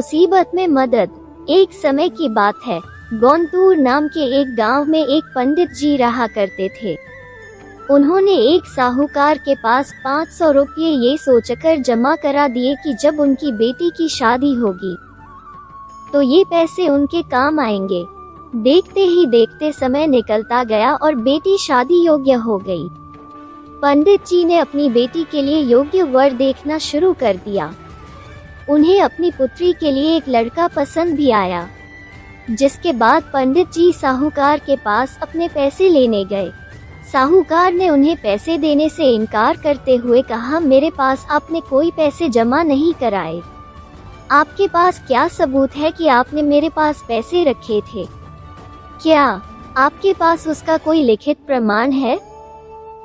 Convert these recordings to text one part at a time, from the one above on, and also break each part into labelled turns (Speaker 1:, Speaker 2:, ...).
Speaker 1: मुसीबत में मदद। एक समय की बात है, गौनतूर नाम के एक गांव में एक पंडित जी रहा करते थे। उन्होंने एक साहूकार के पास 500 रुपये ये सोचकर जमा करा दिए कि जब उनकी बेटी की शादी होगी तो ये पैसे उनके काम आएंगे। देखते ही देखते समय निकलता गया और बेटी शादी योग्य हो गई। पंडित जी ने अपनी बेटी के लिए योग्य वर देखना शुरू कर दिया। उन्हें अपनी पुत्री के लिए एक लड़का पसंद भी आया, जिसके बाद पंडित जी साहूकार के पास अपने पैसे लेने गए। साहूकार ने उन्हें पैसे देने से इनकार करते हुए कहा, मेरे पास आपने कोई पैसे जमा नहीं कराए। आपके पास क्या सबूत है कि आपने मेरे पास पैसे रखे थे? क्या आपके पास उसका कोई लिखित प्रमाण है?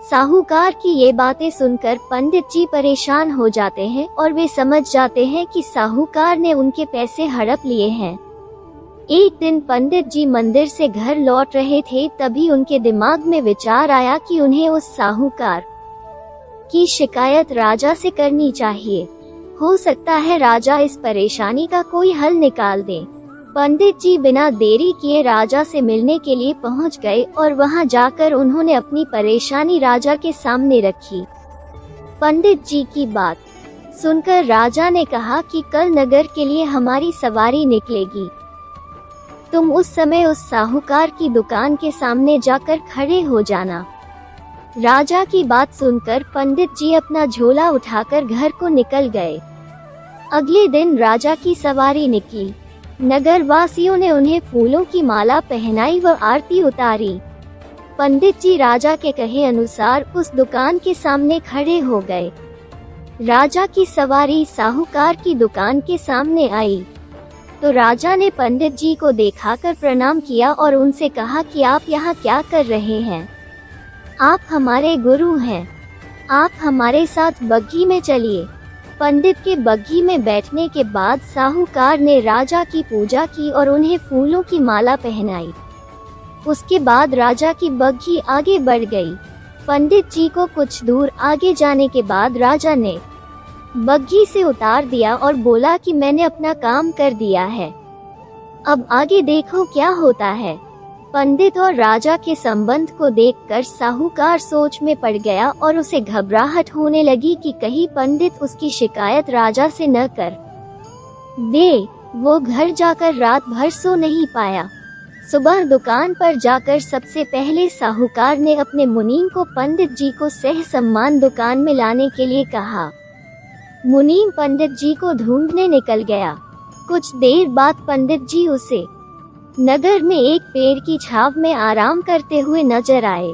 Speaker 1: साहूकार की ये बातें सुनकर पंडित जी परेशान हो जाते हैं और वे समझ जाते हैं कि साहूकार ने उनके पैसे हड़प लिए हैं। एक दिन पंडित जी मंदिर से घर लौट रहे थे, तभी उनके दिमाग में विचार आया कि उन्हें उस साहूकार की शिकायत राजा से करनी चाहिए। हो सकता है राजा इस परेशानी का कोई हल निकाल दे। पंडित जी बिना देरी किए राजा से मिलने के लिए पहुंच गए और वहां जाकर उन्होंने अपनी परेशानी राजा के सामने रखी। पंडित जी की बात सुनकर राजा ने कहा कि कल नगर के लिए हमारी सवारी निकलेगी। तुम उस समय उस साहूकार की दुकान के सामने जाकर खड़े हो जाना। राजा की बात सुनकर पंडित जी अपना झोला उठाकर घर को निकल गए। अगले दिन राजा की सवारी निकली। नगर वासियों ने उन्हें फूलों की माला पहनाई व आरती उतारी। पंडित जी राजा के कहे अनुसार उस दुकान के सामने खड़े हो गए। राजा की सवारी साहूकार की दुकान के सामने आई तो राजा ने पंडित जी को देखाकर प्रणाम किया और उनसे कहा कि आप यहाँ क्या कर रहे हैं? आप हमारे गुरु हैं, आप हमारे साथ बग्घी में चलिए। पंडित के बग्घी में बैठने के बाद साहूकार ने राजा की पूजा की और उन्हें फूलों की माला पहनाई। उसके बाद राजा की बग्घी आगे बढ़ गई। पंडित जी को कुछ दूर आगे जाने के बाद राजा ने बग्घी से उतार दिया और बोला कि मैंने अपना काम कर दिया है, अब आगे देखो क्या होता है। पंडित और राजा के संबंध को देखकर साहूकार सोच में पड़ गया और उसे घबराहट होने लगी कि कहीं पंडित उसकी शिकायत राजा से न कर दे। वो घर जाकर रात भर सो नहीं पाया। सुबह दुकान पर जाकर सबसे पहले साहूकार ने अपने मुनीम को पंडित जी को सह सम्मान दुकान में लाने के लिए कहा। मुनीम पंडित जी को ढूंढने निकल गया। कुछ देर बाद पंडित जी उसे नगर में एक पेड़ की छाव में आराम करते हुए नजर आए।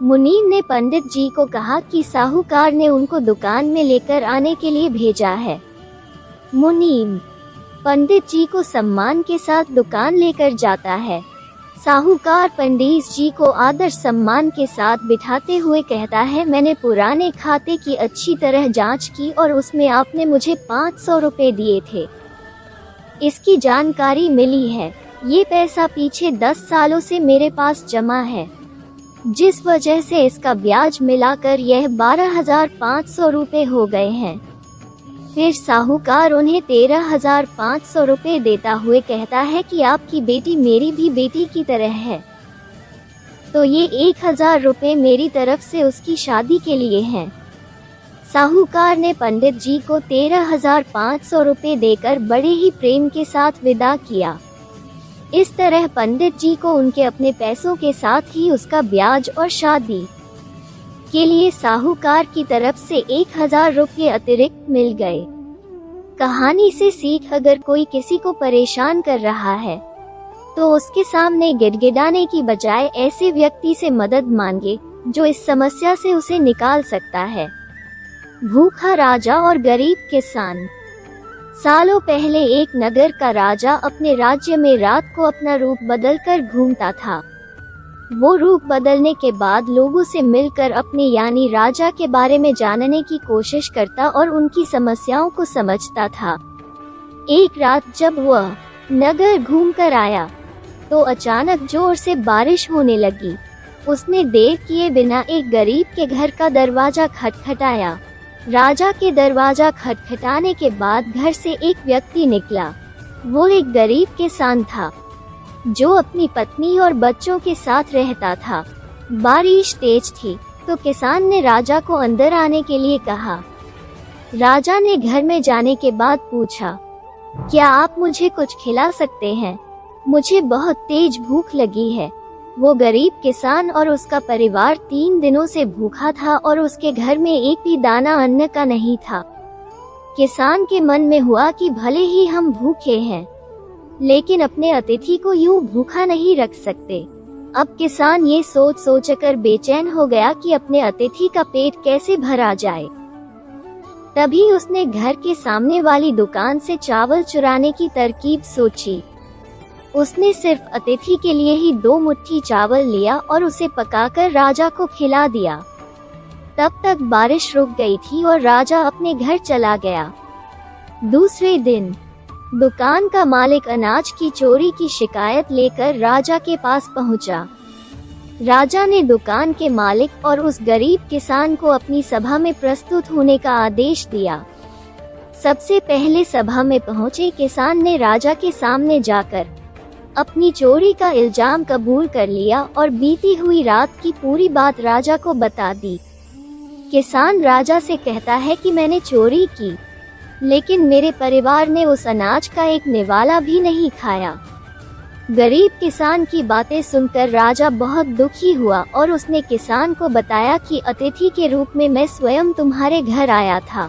Speaker 1: मुनीम ने पंडित जी को कहा कि साहूकार ने उनको दुकान में लेकर आने के लिए भेजा है। मुनीम पंडित जी को सम्मान के साथ दुकान लेकर जाता है। साहूकार पंडित जी को आदर सम्मान के साथ बिठाते हुए कहता है, मैंने पुराने खाते की अच्छी तरह जांच की और उसमें आपने मुझे 500 रुपए दिए थे। इसकी जानकारी मिली है। ये पैसा पीछे 10 सालों से मेरे पास जमा है, जिस वजह से इसका ब्याज मिलाकर यह 12,500 रुपए हो गए हैं। फिर साहूकार उन्हें 13,500 रुपए देता हुए कहता है कि आपकी बेटी मेरी भी बेटी की तरह है, तो ये 1,000 रुपए मेरी तरफ से उसकी शादी के लिए हैं। साहूकार ने पंडित जी को 13,500 रुपए देकर बड़े ही प्रेम के साथ विदा किया। इस तरह पंडित जी को उनके अपने पैसों के साथ ही उसका ब्याज और शादी के लिए साहूकार की तरफ से 1,000 रुपये अतिरिक्त मिल गए। कहानी से सीख, अगर कोई किसी को परेशान कर रहा है तो उसके सामने गिड़गिड़ाने की बजाय ऐसे व्यक्ति से मदद मांगे जो इस समस्या से उसे निकाल सकता है। भूखा राजा और गरीब किसान। सालों पहले एक नगर का राजा अपने राज्य में रात को अपना रूप बदलकर घूमता था। वो रूप बदलने के बाद लोगों से मिलकर अपने यानी राजा के बारे में जानने की कोशिश करता और उनकी समस्याओं को समझता था। एक रात जब वह नगर घूमकर आया तो अचानक जोर से बारिश होने लगी। उसने देर किए बिना एक गरीब के घर का दरवाजा खटखटाया। राजा के दरवाजा खटखटाने के बाद घर से एक व्यक्ति निकला। वो एक गरीब किसान था जो अपनी पत्नी और बच्चों के साथ रहता था। बारिश तेज थी तो किसान ने राजा को अंदर आने के लिए कहा। राजा ने घर में जाने के बाद पूछा, क्या आप मुझे कुछ खिला सकते हैं? मुझे बहुत तेज भूख लगी है। वो गरीब किसान और उसका परिवार 3 दिनों से भूखा था और उसके घर में एक भी दाना अन्न का नहीं था। किसान के मन में हुआ कि भले ही हम भूखे हैं, लेकिन अपने अतिथि को यूं भूखा नहीं रख सकते। अब किसान ये सोच सोचकर बेचैन हो गया कि अपने अतिथि का पेट कैसे भरा जाए। तभी उसने घर के सामने वाली दुकान से चावल चुराने की तरकीब सोची। उसने सिर्फ अतिथि के लिए ही 2 मुट्ठी चावल लिया और उसे पकाकर राजा को खिला दिया। तब तक बारिश रुक गई थी और राजा अपने घर चला गया। दूसरे दिन दुकान का मालिक अनाज की चोरी की शिकायत लेकर राजा के पास पहुंचा। राजा ने दुकान के मालिक और उस गरीब किसान को अपनी सभा में प्रस्तुत होने का आदेश दिया। सबसे पहले सभा में पहुंचे किसान ने राजा के सामने जाकर अपनी चोरी का इल्जाम कबूल कर लिया और बीती हुई रात की पूरी बात राजा को बता दी। किसान राजा से कहता है कि मैंने चोरी की, लेकिन मेरे परिवार ने उस अनाज का एक निवाला भी नहीं खाया। गरीब किसान की बातें सुनकर राजा बहुत दुखी हुआ और उसने किसान को बताया कि अतिथि के रूप में मैं स्वयं तुम्हारे घर आया था।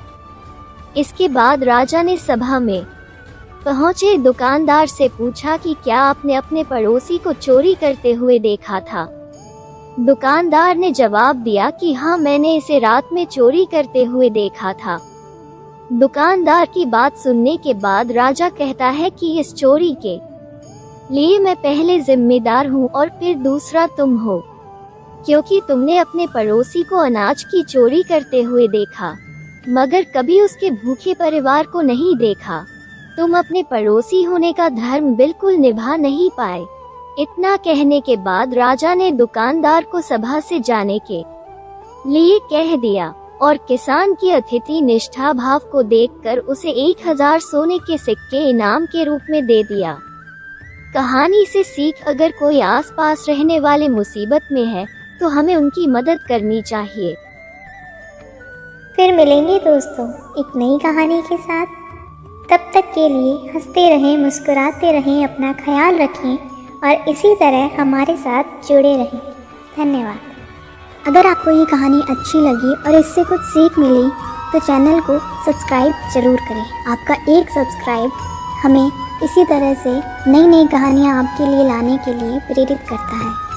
Speaker 1: इसके बाद राजा ने सभा में पहुंचे दुकानदार से पूछा कि क्या आपने अपने पड़ोसी को चोरी करते हुए देखा था। दुकानदार ने जवाब दिया कि हाँ, मैंने इसे रात में चोरी करते हुए देखा था। दुकानदार की बात सुनने के बाद राजा कहता है कि इस चोरी के लिए मैं पहले जिम्मेदार हूँ और फिर दूसरा तुम हो, क्योंकि तुमने अपने पड़ोसी को अनाज की चोरी करते हुए देखा, मगर कभी उसके भूखे परिवार को नहीं देखा। तुम अपने पड़ोसी होने का धर्म बिल्कुल निभा नहीं पाए। इतना कहने के बाद राजा ने दुकानदार को सभा से जाने के लिए कह दिया और किसान की अतिथि निष्ठा भाव को देखकर उसे 1000 सोने के सिक्के इनाम के रूप में दे दिया। कहानी से सीख, अगर कोई आसपास रहने वाले मुसीबत में है तो हमें उनकी मदद करनी चाहिए।
Speaker 2: फिर मिलेंगे दोस्तों एक नई कहानी के साथ। तब तक के लिए हंसते रहें, मुस्कुराते रहें, अपना ख्याल रखें और इसी तरह हमारे साथ जुड़े रहें। धन्यवाद। अगर आपको ये कहानी अच्छी लगी और इससे कुछ सीख मिली तो चैनल को सब्सक्राइब ज़रूर करें। आपका एक सब्सक्राइब हमें इसी तरह से नई नई कहानियाँ आपके लिए लाने के लिए प्रेरित करता है।